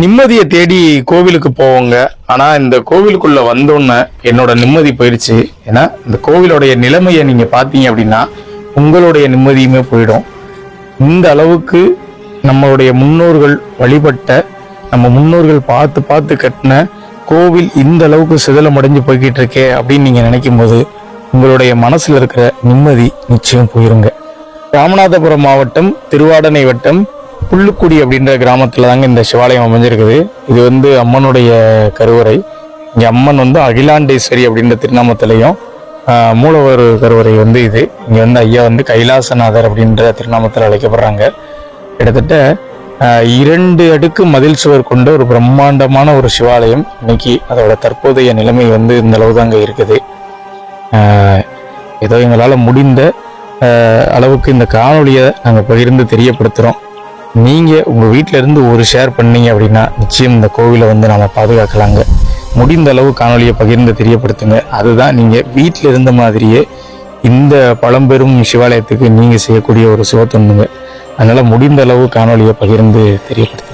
நிம்மதியை தேடி கோவிலுக்கு போவோங்க. ஆனா இந்த கோவிலுக்குள்ள வந்தோன்னே என்னோட நிம்மதி போயிடுச்சு. ஏன்னா இந்த கோவிலுடைய நிலைமையை நீங்க பாத்தீங்க அப்படின்னா உங்களுடைய நிம்மதியுமே போயிடும். இந்த அளவுக்கு நம்மளுடைய முன்னோர்கள் வழிபட்ட, நம்ம முன்னோர்கள் பார்த்து பார்த்து கட்டின கோவில் இந்த அளவுக்கு சிதலம் அடைஞ்சு போய்கிட்டு இருக்கே அப்படின்னு நீங்க நினைக்கும் போது உங்களுடைய மனசுல இருக்கிற நிம்மதி நிச்சயம் போயிருங்க. ராமநாதபுரம் மாவட்டம் திருவாடனை வட்டம் புல்லுக்குடி அப்படின்ற கிராமத்துல தாங்க இந்த சிவாலயம் அமைஞ்சிருக்குது. இது அம்மனுடைய கருவறை. இங்க அம்மன் அகிலாண்டேஸ்வரி அப்படின்ற திருநாமத்திலையும், மூலவர் கருவறை இது. இங்க ஐயா கைலாசநாதர் அப்படின்ற திருநாமத்தில் அழைக்கப்படுறாங்க. கிட்டத்தட்ட 2 அடுக்கு மதில் சுவர் கொண்ட ஒரு பிரம்மாண்டமான ஒரு சிவாலயம். இன்னைக்கு அதோட தற்போதைய நிலைமை இந்த அளவு தாங்க இருக்குது. ஏதோ எங்களால் முடிந்த அளவுக்கு இந்த காணொலியை நாங்கள் பகிர்ந்து தெரியப்படுத்துகிறோம். நீங்கள் உங்கள் வீட்டில இருந்து ஒரு ஷேர் பண்ணீங்க அப்படின்னா நிச்சயம் இந்த கோவிலை நாம பாதுகாக்கலாங்க. முடிந்த அளவு காணொலியை பகிர்ந்து தெரியப்படுத்துங்க. அதுதான் நீங்கள் வீட்டில் இருந்த மாதிரியே இந்த பழம்பெரும் சிவாலயத்துக்கு நீங்கள் செய்யக்கூடிய ஒரு சிவத்தொண்டுங்க. அதனால் முடிந்த அளவு காணொலியை பகிர்ந்து தெரியப்படுத்துங்க.